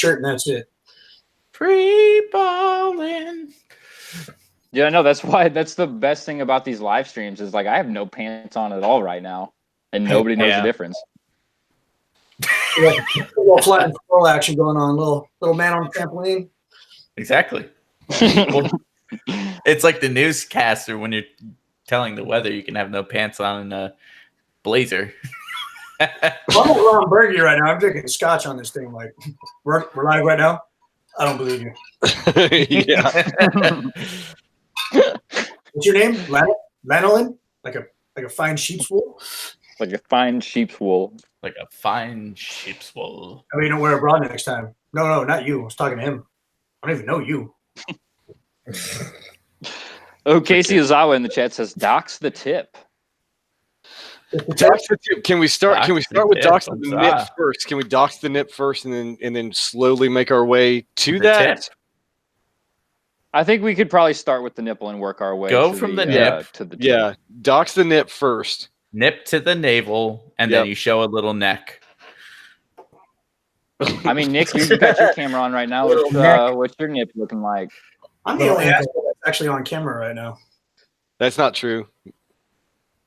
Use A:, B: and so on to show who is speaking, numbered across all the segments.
A: shirt and that's it.
B: Free balling.
C: Yeah, no, that's why. That's the best thing about these live streams is like I have no pants on at all right now, and nobody knows the difference.
A: A little flat and roll action going on. Little man on the trampoline.
B: Exactly. Well, it's like the newscaster when you're telling the weather. You can have no pants on and a blazer.
A: I'm at Ron Burgundy right now. I'm drinking scotch on this thing. Like we're live right now. I don't believe you.
D: Yeah.
A: What's your name? Lanolin? Like a fine sheep's wool?
C: Like a fine sheep's wool.
B: Like a fine sheep's wool.
A: I mean, you don't wear a bra next time. No, not you. I was talking to him. I don't even know you.
C: Oh, Casey Ozawa in the chat says, "Docs the tip."
D: Docs the tip. Can we start? Can we start with docs the
B: Tip.
D: nip first? Can we docs the nip first, and then slowly make our way to that?
B: Tip.
C: I think we could probably start with the nipple and work our way.
B: Go
C: to
B: from the nip.
C: to the tip.
D: Yeah, docs the nip first.
B: Nip to the navel, and then you show a little neck.
C: I mean, Nick, you've got your camera on right now. What's your nip looking like?
A: I'm the only asshole that's actually on camera right now.
D: That's not true.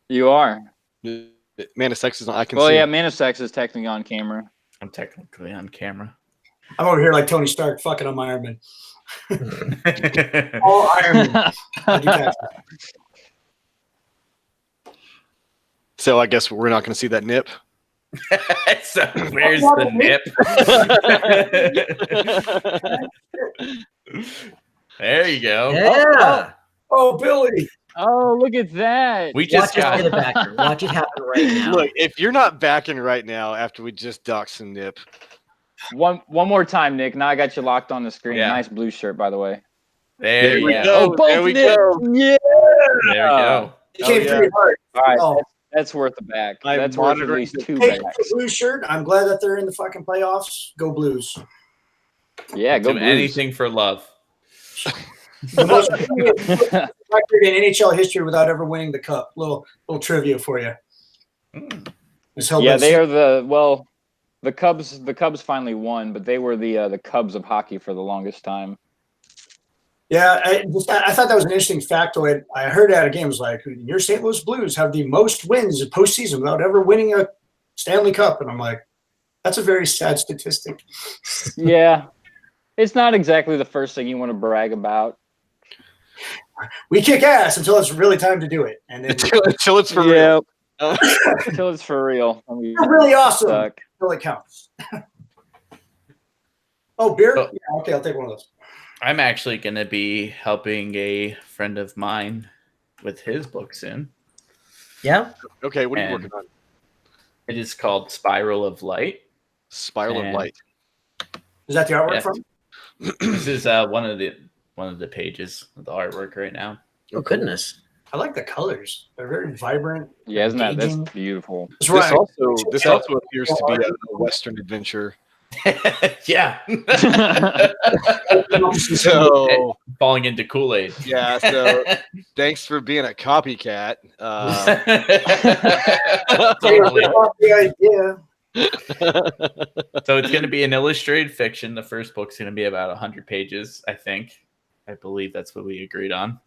C: You are.
D: Man of Sex is on. I can
C: Well,
D: see.
C: yeah, Man of Sex is technically on camera.
B: I'm technically on camera.
A: I'm over here like Tony Stark fucking on my Iron Man. All Iron Man.
D: So I guess we're not going to see that nip.
B: So where's the nip? There you go.
E: Yeah.
A: Oh, Billy.
C: Oh, look at that.
B: We just
E: Watch
B: got
E: it backer. Watch it happen right now.
D: Look, if you're not backing right now after we just doxed the nip.
C: One more time, Nick. Now I got you locked on the screen.
B: Yeah.
C: Nice blue shirt, by the way.
B: There
D: we
B: you
D: go.
B: go.
D: There we go.
C: Yeah.
B: There we go.
A: It came pretty hard.
C: All right.
A: Oh.
C: That's worth a back.
D: I'm
C: That's worth at
D: monitoring
C: least
D: the
C: 2
A: Hey,
C: backs.
A: the blue shirt. I'm glad that they're in the fucking playoffs. Go Blues.
C: Yeah, go
B: Do
C: Blues.
B: anything for love.
A: The most record in NHL history without ever winning the cup. Little trivia for you. It's held
C: Yeah,
A: by
C: they are the Cubs. The Cubs finally won, but they were the Cubs of hockey for the longest time.
A: Yeah, I thought that was an interesting factoid. I heard at a game, it was like, your St. Louis Blues have the most wins in postseason without ever winning a Stanley Cup. And I'm like, that's a very sad statistic.
C: Yeah. It's not exactly the first thing you want to brag about.
A: We kick ass until it's really time to do it. And then
D: Until it's for real.
C: Until it's for real.
A: we're really awesome
C: Suck.
A: until it counts. Oh, beer?
B: Oh.
A: Yeah, okay, I'll take one of those.
B: I'm actually going to be helping a friend of mine with his book soon.
E: Yeah.
D: Okay, what are you
B: And
D: working on?
B: It is called Spiral of Light.
D: Spiral of
B: and-
D: Light.
A: Is that the artwork
B: Yeah.
A: from?
B: This is one of the pages of the artwork right now.
E: Oh goodness.
A: I like the colors. They're very vibrant.
C: Yeah, isn't that's
A: engaging.
C: beautiful.
A: That's right.
D: This also appears to be a Western adventure.
B: Yeah.
D: So
B: Falling into Kool-Aid.
D: yeah, so thanks for being a copycat.
B: Totally.
A: The idea.
B: So it's going to be an illustrated fiction. The first book's going to be about 100 pages, I think. I believe that's what we agreed on.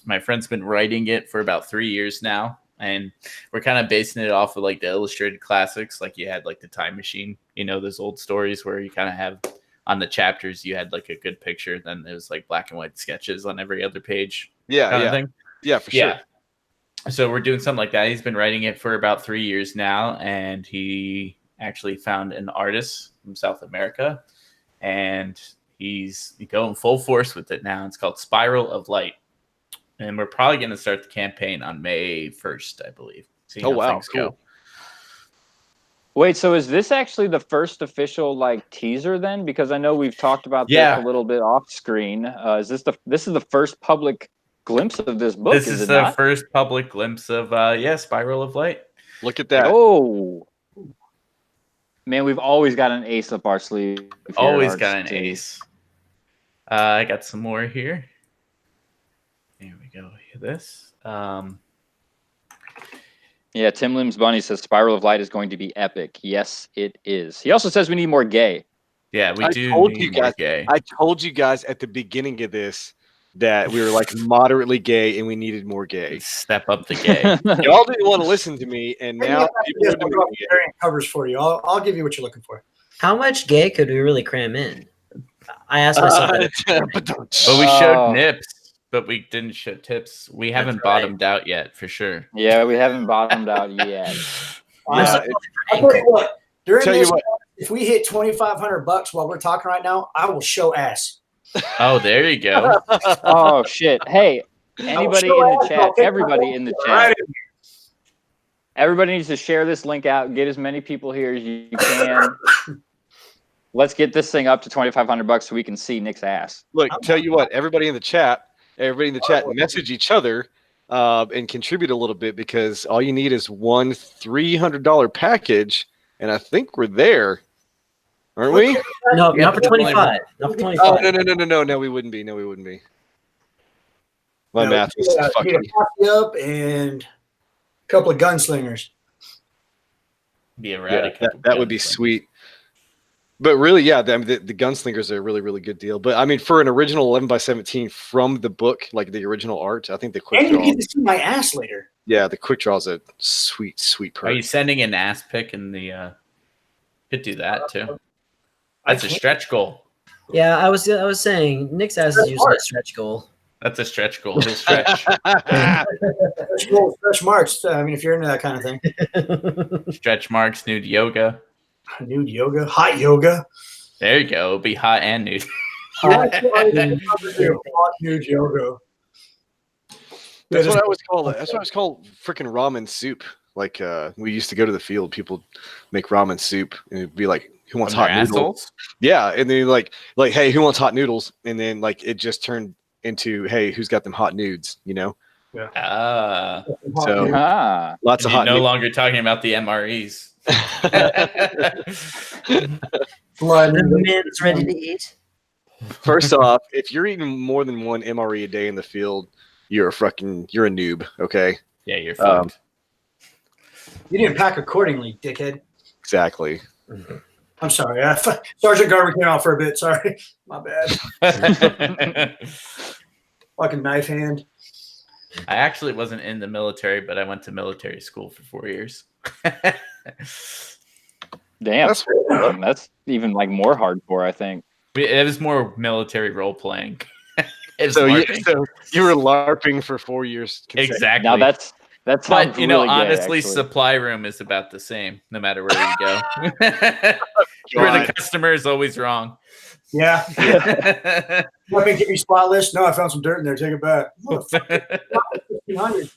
B: My friend's been writing it for about 3 years now, and we're kind of basing it off of like the illustrated classics. Like you had like the Time Machine, you know, those old stories where you kind of have on the chapters, you had like a good picture. Then there was like black and white sketches on every other page.
D: Yeah,
B: kind of
D: yeah,
B: thing.
D: yeah, for sure.
B: So we're doing something like that. He's been writing it for about 3 years now, and he actually found an artist from South America, and he's going full force with it now. It's called Spiral of Light, and we're probably going to start the campaign on May 1st, I believe. See
D: Oh,
B: how
D: wow,
B: things
D: cool.
B: go.
C: Wait, so is this actually the first official like teaser then? Because I know we've talked about
B: Yeah.
C: this a little bit off screen. Is this the first public glimpse of this book?
B: This
C: is
B: is
C: it
B: the
C: not?
B: first public glimpse of Spiral of Light.
D: Look at that.
C: Oh, man, we've always got an ace up our sleeve. here at
B: Always
C: Arts
B: got an
C: City.
B: ace. I got some more here. There we go. This.
C: Yeah, Tim Limbs Bunny says Spiral of Light is going to be epic. Yes, it is. He also says we need more gay.
B: Yeah, we
D: I
B: do
D: told
B: need
D: you
B: more
D: guys-
B: gay.
D: I told you guys at the beginning of this that we were like moderately gay and we needed more gay.
B: Step up the gay.
D: Y'all didn't want to listen to me, and
A: Maybe
D: now
A: after
D: people
A: this,
D: are
A: I'll
D: demanding
A: draw
D: it.
A: variant covers for you. I'll give you what you're looking for.
E: How much gay could we really cram in? I asked myself.
B: But we showed
C: Oh.
B: nips, but we didn't show tips. We haven't
E: right.
B: bottomed out yet, for sure.
C: Yeah, we haven't bottomed out yet.
D: Yeah,
A: I'll tell you what. During
D: Tell you
A: this,
D: what.
A: if we hit $2,500 while we're talking right now, I will show ass.
B: Oh, there you go.
C: Oh shit! Hey, anybody in
A: Show
C: the
A: ass,
C: chat?
A: I'll take
C: Everybody
A: my-
C: in the
A: Right
C: chat. Everybody needs to share this link out. Get as many people here as you can. Let's get this thing up to $2,500 so we can see Nick's ass.
D: Look, tell you what, everybody in the chat, message each other and contribute a little bit, because all you need is one $300 package, and I think we're there, aren't we?
E: No,
B: Yeah,
E: not for
B: but only-
E: 25. Not for 25.
D: Oh no, we wouldn't be. No, we wouldn't be. My
A: No,
D: math is
A: need a
D: fucking.
A: coffee up and a couple of gunslingers.
B: Be a
D: Yeah,
B: rowdy couple
D: that would be
B: guns.
D: sweet. But really, yeah, the gunslingers are a really, really good deal. But I mean, for an original 11x17 from the book, like the original art, I think the quick
A: And you
D: draw,
A: get to see my ass later.
D: yeah, the quick draw is a sweet, sweet
B: Are you
D: perk.
B: sending an ass pic in the? Could do that too. That's a
A: can't-
B: stretch goal.
E: Yeah, I was saying Nick's ass is usually a stretch goal.
B: That's a stretch goal. He'll stretch.
A: Fresh marks. I mean, if you're into that kind of thing.
B: Stretch marks, nude yoga.
A: Nude yoga, hot yoga.
B: There you go. It'll be hot and nude.
A: Hot nude yoga.
D: That's what I was called. That's what I was called. Freaking ramen soup. Like we used to go to the field. People make ramen soup, and it'd be like, "Who wants
B: From their
D: hot noodles?"
B: assholes.
D: Yeah, and then like, "Hey, who wants hot noodles?" And then like it just turned into, "Hey, who's got them hot nudes?" You know,
B: Ah.
D: So-
C: Ah,
D: lots of
B: You're
D: hot.
B: no
D: nudes.
B: longer talking about the MREs.
A: Blood.
E: The men's ready to eat.
D: First off, if you're eating more than one MRE a day in the field, you're a noob. Okay,
B: Yeah, you're fucked.
A: You didn't pack accordingly, dickhead.
D: exactly.
A: I'm sorry. Sergeant Garber came out for a bit. Sorry. My bad. Fucking knife hand.
B: I actually wasn't in the military, but I went to military school for 4 years.
C: damn.
D: That's
C: That's even like more hardcore, I think.
B: It was more military role playing.
D: so you were LARPing for 4 years. consecutive.
B: Exactly.
C: Now that sounds
B: But you know,
C: really gay,
B: honestly,
C: actually.
B: supply room is about the same no matter where you go. Where the
D: God.
B: customer is always wrong.
A: Yeah.
B: I
A: Want me to give you spot list? No, I found some dirt in there. Take it back. Motherfucker, 1,500.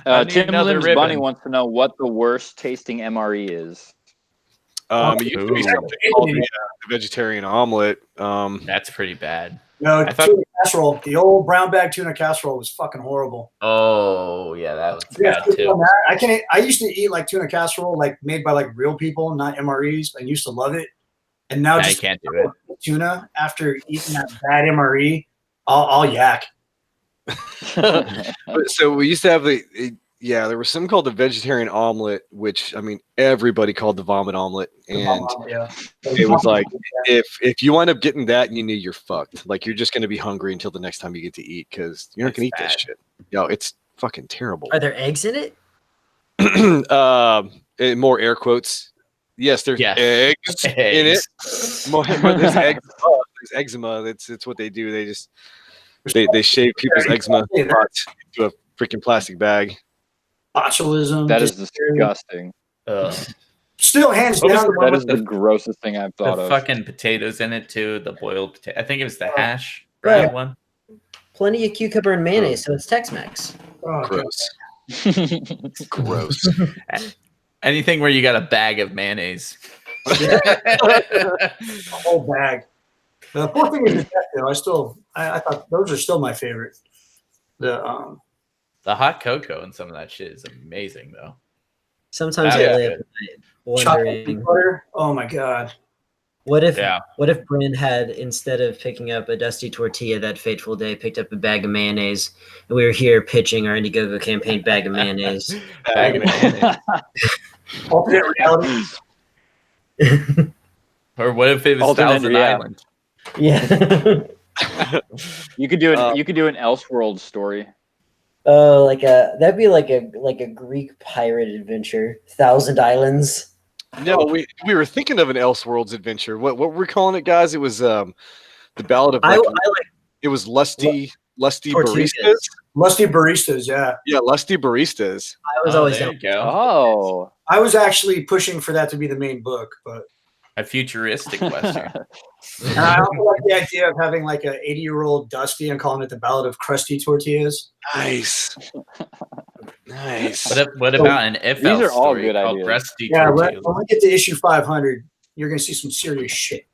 B: I need
C: Tim
B: another
C: Lim's
B: ribbon.
C: Bunny wants to know what the worst tasting MRE is.
D: It used to be
B: Ooh.
D: something called the vegetarian omelet.
B: That's pretty bad.
A: No,
B: I thought-
A: tuna casserole. The old brown bag tuna casserole was fucking horrible.
B: Oh, yeah, that was
A: Yeah,
B: bad too.
A: I can't. I used to eat like tuna casserole, like made by like real people, not MREs. I used to love it, and now
B: Now you
A: just
B: can't do it.
A: tuna after eating that bad MRE, I'll yak.
D: But so we used to have there was something called the vegetarian omelet, which I mean everybody called the vomit omelet, and
A: Yeah.
D: it was like if you wind up getting that, you knew you're fucked. Like you're just gonna be hungry until the next time you get to eat, because you're not gonna eat
B: It's
D: this shit. Yo, it's fucking terrible.
E: Are there eggs in it?
D: More air quotes. Yes, there's
B: Yes.
D: eggs in it.
B: Eggs.
D: More, there's there's eczema. It's what they do. They just they shave people's eczema spots into a freaking plastic bag.
A: Botulism.
C: That is
A: dysentery.
C: disgusting.
B: Ugh.
A: Still hands
B: What was
A: down.
B: the one
C: That
B: with
C: is the
B: the-
C: grossest thing I've thought
B: The
C: of.
B: fucking potatoes in it too. The boiled potato. I think it was the hash
E: Yeah.
B: brown one.
E: Plenty of cucumber and mayonnaise, so it's Tex-Mex.
A: Oh, God.
D: Gross. Gross.
B: Anything where you got a bag of mayonnaise.
A: A whole bag. The poor thing is, though, I thought those are still my favorite. The
B: The hot cocoa and some of that shit is amazing though.
E: Sometimes
B: Yeah.
E: I lay up at night
A: chocolate
E: wondering
A: butter. Oh my God.
E: what if
B: Yeah.
E: Bryn had, instead of picking up a dusty tortilla that fateful day, picked up a bag of mayonnaise, and we were here pitching our Indiegogo campaign bag of mayonnaise.
B: Bag of mayonnaise.
A: Alternate reality.
B: Or what if it was
C: Alternate,
B: Thousand
C: yeah.
B: Island?
E: Yeah.
C: You could do it. You could do an Elseworld story.
E: Oh, that'd be like a Greek pirate adventure. Thousand Islands.
D: No, we were thinking of an Elseworlds adventure. What were we calling it, guys? It was the Ballad of
E: I
D: like,
E: like
D: it was Lusty
E: Tortugas.
D: Baristas.
A: Lusty Baristas, yeah.
D: Yeah, Lusty Baristas.
E: I was always
B: there
E: down.
B: you go.
C: Oh,
A: I was actually pushing for that to be the main book, but
B: A futuristic western.
A: and I also like the idea of having like an 80-year-old Dusty and calling it the Ballad of Crusty Tortillas.
D: Nice. Nice.
B: What about an FL
C: These are all
B: story
C: good
B: called
C: ideas.
B: Rusty
A: Yeah,
B: Tortillas?
A: when we get to issue 500, you're gonna see some serious shit.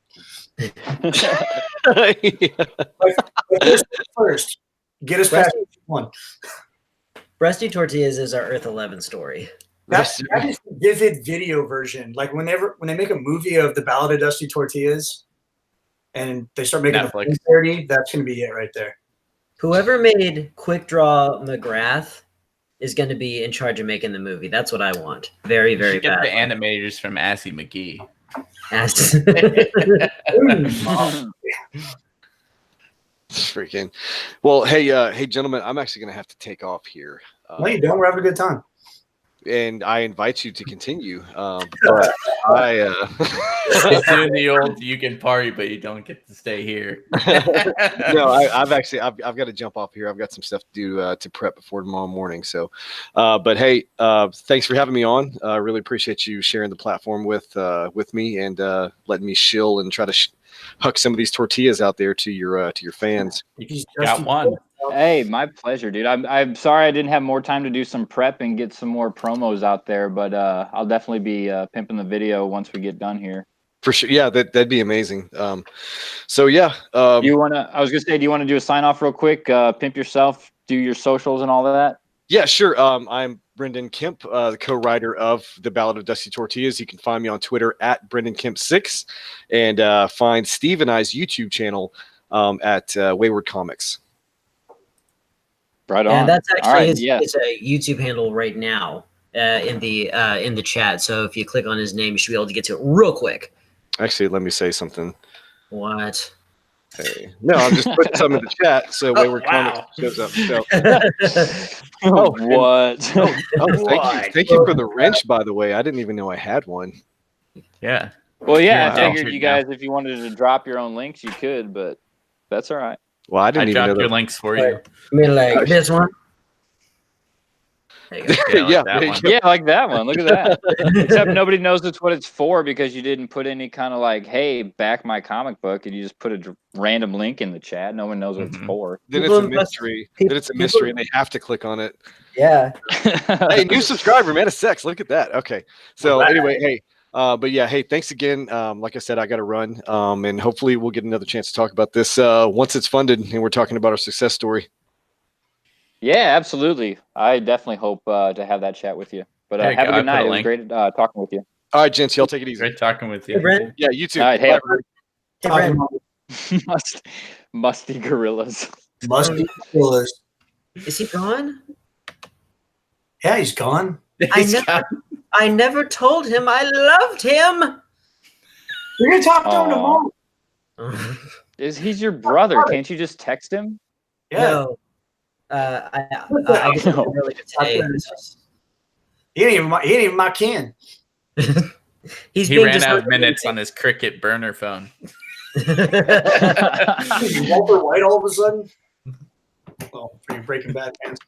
A: First, get us past issue 1.
E: Rusty Tortillas is our Earth 11 story.
A: That is the vivid video version. Like when they make a movie of the Ballad of Dusty Tortillas, and they start making
B: Netflix.
A: the parody, that's gonna be it right there.
E: Whoever made Quick Draw McGrath is going to be in charge of making the movie. That's what I want. Very,
B: You
E: very
B: should get
E: bad.
B: the animators from Assy McGee.
D: Freaking. Well, hey, gentlemen, I'm actually gonna have to take off here.
A: No, you don't. We're having a good time.
D: And I invite you to continue. But I
B: He's doing the old you can party, but you don't get to stay here.
D: no, I've got to jump off here. I've got some stuff to do to prep before tomorrow morning. So, but hey, thanks for having me on. I really appreciate you sharing the platform with me and letting me shill and try to huck some of these tortillas out there to your fans.
B: Got one.
C: hey, my pleasure, dude. I'm sorry I didn't have more time to do some prep and get some more promos out there, but I'll definitely be pimping the video once we get done here.
D: For sure, yeah, that'd be amazing. So yeah,
C: You wanna? I was gonna say, do you want to do a sign off real quick? Pimp yourself, do your socials and all of that.
D: yeah, sure. I'm Brendan Kemp, the co-writer of The Ballad of Dusty Tortillas. You can find me on Twitter at Brendan Kemp6 and find Steve and I's YouTube channel at Wayward Comics.
C: Right on.
E: And that's
C: All
E: actually
C: right,
E: his,
C: yeah.
E: his YouTube handle right now in the chat. So if you click on his name, you should be able to get to it real quick.
D: Actually, let me say something.
E: What?
D: Hey. No, I'm just putting some in the chat so Wayward
B: wow.
D: Comics shows up. So,
C: Oh,
D: and-
C: what?
D: thank you for the wrench, by the way. I didn't even know I had one.
B: Yeah.
C: Well, yeah,
B: Yeah,
C: I figured you guys, if you wanted to drop your own links, you could, but that's all right.
D: Well, I
B: I
D: didn't even know
B: dropped your
D: that.
B: links for you.
E: I mean, like this one. There you go.
B: Yeah, like
D: Yeah,
B: that
D: there you
B: one.
D: go.
C: Yeah, like that one. Look at that. Except nobody knows it's what it's for because you didn't put any kind of like, hey, back my comic book, and you just put a random link in the chat. No one knows what it's
B: Mhm.
C: for.
D: Then
E: People
D: it's a
E: invest-
D: mystery.
E: people-
D: Then it's a mystery, and they have to click on it.
E: Yeah.
D: Hey, new subscriber, man, of sex. Look at that. Okay. So
A: All right.
D: anyway, hey, but yeah, hey, thanks again. Like I said, I got to run, and hopefully we'll get another chance to talk about this once it's funded and we're talking about our success story.
C: Yeah, absolutely. I definitely hope to have that chat with you. But
B: There you
C: have
B: go.
C: a
B: I
C: good
B: put a
C: night. It was
B: link.
C: great talking with you.
D: All right, gents, y'all take it easy.
B: Great talking with
E: Hey,
B: you.
E: Brent.
D: Yeah, you too.
C: All right, hey,
D: Bye.
E: Hey, Brent.
C: musty gorillas.
A: Must be killers.
E: Is he gone?
A: Yeah, he's gone.
E: I never told him I loved him.
A: We're gonna talk to him
C: Aw.
A: tomorrow.
C: He's your brother? Can't you just text him?
A: Yeah,
E: No. I just
C: No.
E: really good today.
A: he ain't even my kin.
E: He's
B: He
E: being
B: ran out of
E: disruptive.
B: minutes on his Cricket burner phone.
A: Walter White all of a sudden. Oh, for you Breaking Bad fans.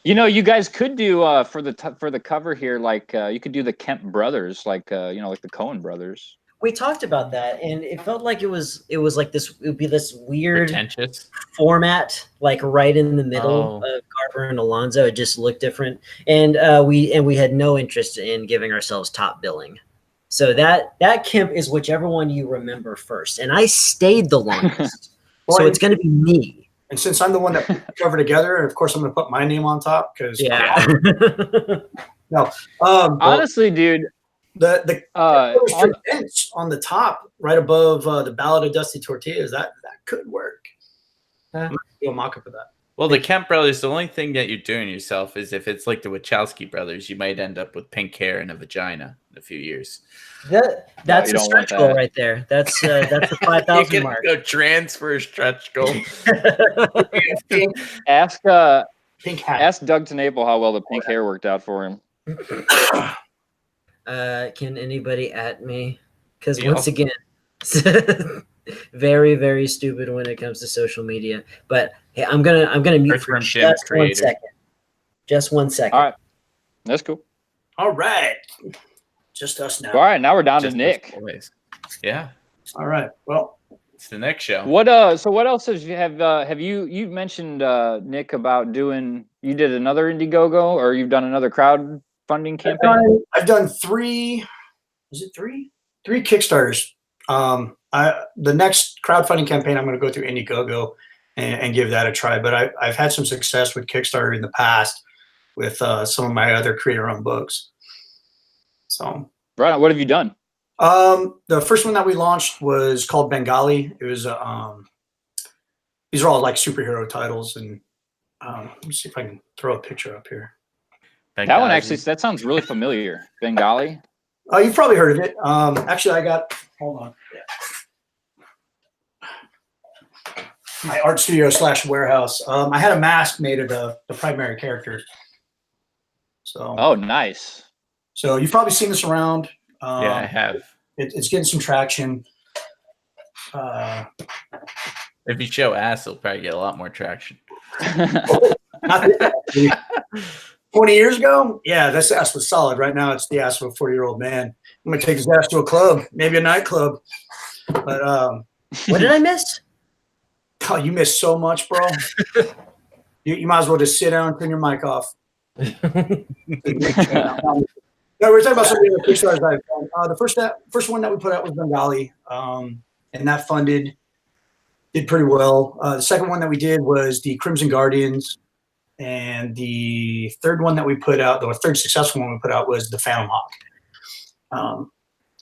C: You know, you guys could do for the cover here, like you could do the Kemp brothers, like like the Coen brothers.
E: We talked about that, and it felt like it was like this. It would be this weird
B: Pretentious.
E: format, like right in the middle
B: Oh.
E: of Garber and Alonzo. It just looked different, and we had no interest in giving ourselves top billing. So that Kemp is whichever one you remember first, and I stayed the longest, so
A: Well,
E: it's going to be me.
A: And since I'm the one that put the cover together, and of course I'm going to put my name on top because
E: Yeah.
C: Honestly, dude,
A: the
C: on,
A: fence on the top, right above the Ballad of Dusty Tortillas, that could work.
E: Huh?
A: You'll mock up for that.
B: Well, the Kemp brothers, the only thing that you're doing yourself is if it's like the Wachowski brothers, you might end up with pink hair and a vagina in a few years.
E: That's
C: you
E: a
C: don't want
E: stretch goal
C: that.
E: right there. That's the
B: You
E: 5,000
B: can
E: mark.
B: go transfer stretch goal.
A: Pink,
C: Ask
A: pink hat.
C: ask Doug TeNapel how well the pink hair worked out for him.
E: Can anybody at me? Because
B: Yeah.
E: once again, very, very stupid when it comes to social media. But hey, I'm gonna mute for
B: Earthworm Jim
E: just 1
B: creator.
E: second. Just 1 second.
C: All right, that's cool.
A: All right. Just us now.
C: All right, now we're down
B: Just
C: to Nick.
B: those boys. Yeah,
A: All right. Well,
B: it's the next show.
C: What so what else have you mentioned Nick about doing? You did another Indiegogo, or you've done another crowdfunding campaign?
A: I've done 3. Is it 3? 3 Kickstarters. The next crowdfunding campaign, I'm going to go through Indiegogo and give that a try. But I've had some success with Kickstarter in the past with some of my other creator-owned books. So,
C: Right. What have you done?
A: the first one that we launched was called Bengali. It was these are all like superhero titles, and let me see if I can throw a picture up here.
B: Thank
C: That one
B: God.
C: actually, that sounds really familiar. Bengali.
A: Oh, you've probably heard of it. Actually, hold on. My art studio / warehouse. I had a mask made of the primary character. So,
C: Oh, nice.
A: so you've probably seen this around.
B: Yeah, I have.
A: It's getting some traction.
B: If you show ass, it'll probably get a lot more traction.
A: Not 20 years ago, yeah, this ass was solid. Right now, it's the ass of a 40-year-old man. I'm gonna take his ass to a club, maybe a nightclub. But
E: What did I miss?
A: oh, you missed so much, bro. You might as well just sit down and turn your mic off. No, we're talking about some of the other Kickstarters I've done. The first one that we put out was Bengali, and that did pretty well. The second one that we did was the Crimson Guardians, and the third one that we put out, the third successful one we put out, was the Phantom Hawk.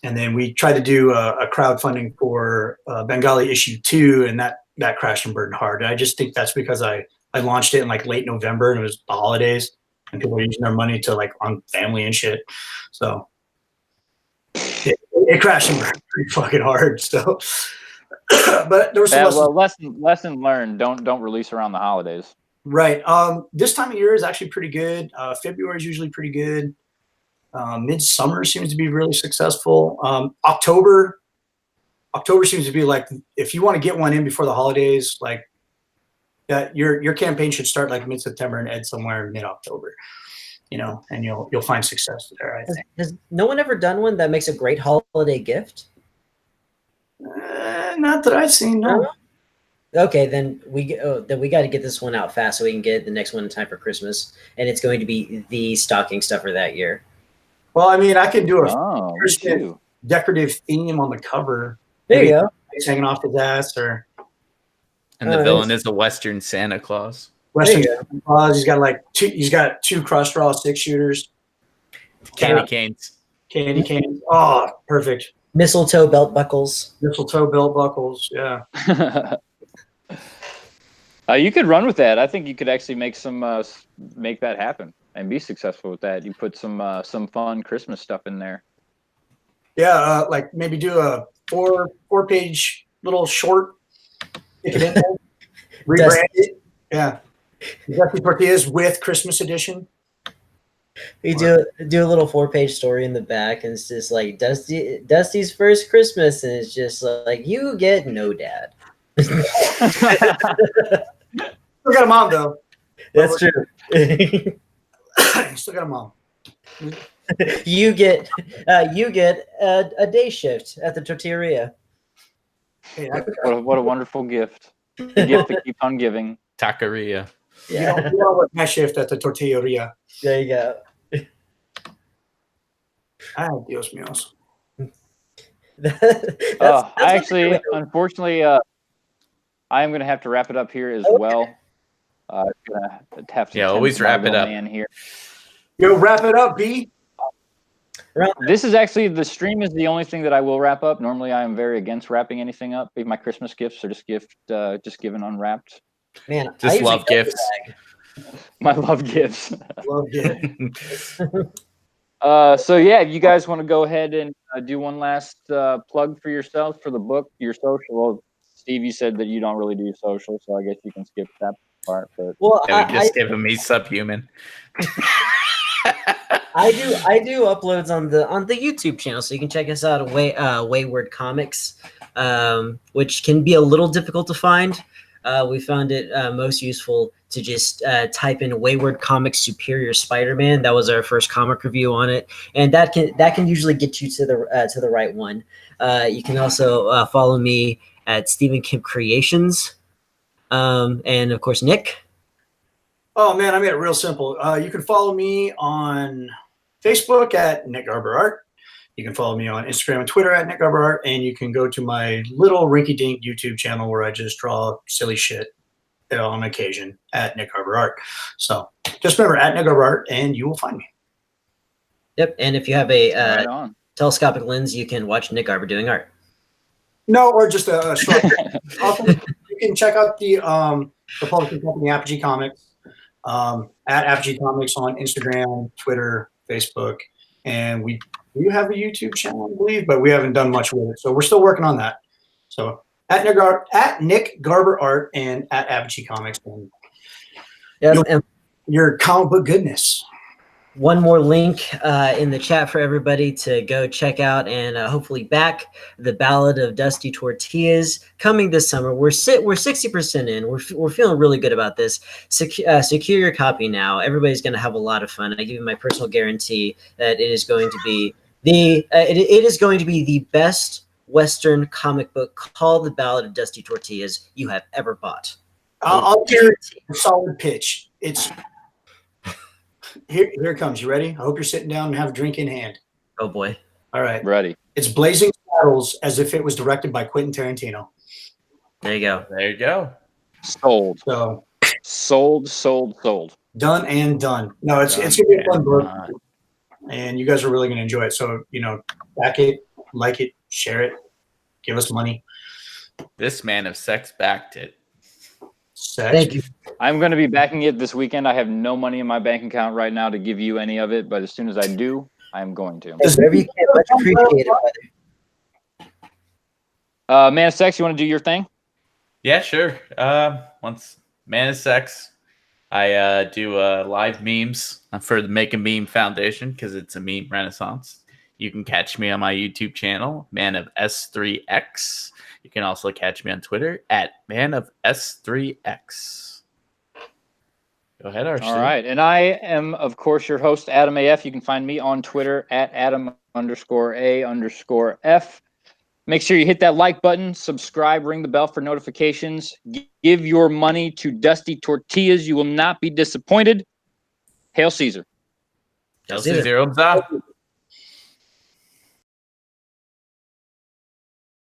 A: And then we tried to do a crowdfunding for Bengali issue 2, and that crashed and burned hard. And I just think that's because I launched it in like late November, and it was the holidays, and people were using their money to like on family and shit. So it crashed and burned pretty fucking hard. So, but there was some
C: lesson learned. Don't release around the holidays.
A: right. This time of year is actually pretty good. February is usually pretty good. Midsummer seems to be really successful. October seems to be like, if you want to get one in before the holidays, like that, your campaign should start like mid-September and end somewhere mid-October, and you'll find success there, I think.
E: Has no one ever done one that makes a great holiday gift?
A: Not that I've seen, no.
E: Okay, then we got to get this one out fast so we can get the next one in time for Christmas, and it's going to be the stocking stuffer that year.
A: Well, I mean, I could do a
C: Oh, me
A: Christmas
C: too.
A: decorative theme on the cover.
E: There you go.
A: He's hanging off his ass, or
B: And the villain is a Western Santa Claus.
A: Western
E: There
A: Santa Claus. He's got 2 cross-draw 6-shooters.
B: Candy canes.
A: Candy canes. Oh, perfect.
E: Mistletoe belt buckles.
A: Mistletoe belt buckles. Yeah.
C: You could run with that. I think you could actually make make that happen and be successful with that. You put some fun Christmas stuff in there.
A: Yeah. Like maybe do a 4-page little short. Stick it in there. Rebrand it. Yeah. Dusty Tortillas with Christmas edition.
E: We do a little 4-page story in the back, and it's just like Dusty's first Christmas, and it's just like, you get no dad.
A: Still got a mom though.
E: That's true.
A: Still got a mom.
E: You get a day shift at the tortilleria.
A: Hey,
C: What a wonderful gift. The gift that keeps on giving.
B: Taqueria.
E: Yeah,
A: you know what my shift at the tortilleria.
E: there you go.
A: Ay, Dios míos.
C: Unfortunately, I am going to have to wrap it up here as well. I'm gonna have to
B: always wrap it up.
C: Man here.
A: Yo, wrap it up, B.
C: This is actually, the stream is the only thing that I will wrap up. Normally, I am very against wrapping anything up. My Christmas gifts are just given unwrapped.
E: Man, I
B: Just
E: usually
B: love
E: double
B: gifts.
E: bag.
C: My love gives.
A: Love it.
C: So yeah, if you guys want to go ahead and do one last plug for yourself for the book, your social. Well, Steve, you said that you don't really do social, so I guess you can skip that part. But
E: Well,
B: Yeah, we just giving me subhuman.
E: I do uploads on the YouTube channel, so you can check us out at Wayward Comics, which can be a little difficult to find. We found it most useful to just type in Wayward Comics Superior Spider-Man. That was our first comic review on it, and that can usually get you to the right one. You can also follow me at Stephen Kemp Creations, and of course Nick.
A: Oh man, I made it real simple. You can follow me on Facebook at Nick Garber Art. You can follow me on Instagram and Twitter at Nick Garber Art, and you can go to my little rinky-dink YouTube channel where I just draw silly shit on occasion at Nick Garber Art. So just remember at Nick Garber Art, and you will find me.
E: Yep, and if you have a
C: right on.
E: telescopic lens, you can watch Nick Garber doing art.
A: No, or just a short. Also, you can check out the publishing company Apogee Comics at Apogee Comics on Instagram, Twitter, Facebook, and we have a YouTube channel, I believe, but we haven't done much with it. So we're still working on that. So at Nick Garber Art and at Apogee Comics, and
E: Yep, and
A: your comic book goodness.
E: one more link in the chat for everybody to go check out and hopefully back the Ballad of Dusty Tortillas coming this summer. We're 60% in. We're feeling really good about this. Secure your copy now. Everybody's going to have a lot of fun. I give you my personal guarantee that it is going to be it is going to be the best Western comic book called The Ballad of Dusty Tortillas you have ever bought.
A: I'll guarantee a solid pitch. It's here it comes. You ready? I hope you're sitting down and have a drink in hand.
E: Oh boy.
A: All right.
C: Ready.
A: It's Blazing Saddles as if it was directed by Quentin Tarantino.
E: There you go.
B: There you go.
C: Sold.
A: So
C: Sold.
A: done and done. No, it's gonna be a fun book, and you guys are really gonna enjoy it. So back it, like it, share it, give us money.
B: This man of sex backed it.
A: Sex.
E: Thank you.
C: I'm going to be backing it this weekend. I have no money in my bank account right now to give you any of it, but as soon as I do, I'm going to.
E: Whatever you can, much appreciated, brother.
C: Man of Sex, you want to do your thing?
B: Yeah, sure. Once Man of Sex, I do live memes for the Make a Meme Foundation because it's a meme renaissance. You can catch me on my YouTube channel, Man of S3X. You can also catch me on Twitter at Man of S3X. Go ahead, RC.
C: All right. And I am, of course, your host, Adam AF. You can find me on Twitter at Adam_A_F. Make sure you hit that like button, subscribe, ring the bell for notifications. Give your money to Dusty Tortillas. You will not be disappointed. Hail Caesar.
B: Hail Caesar.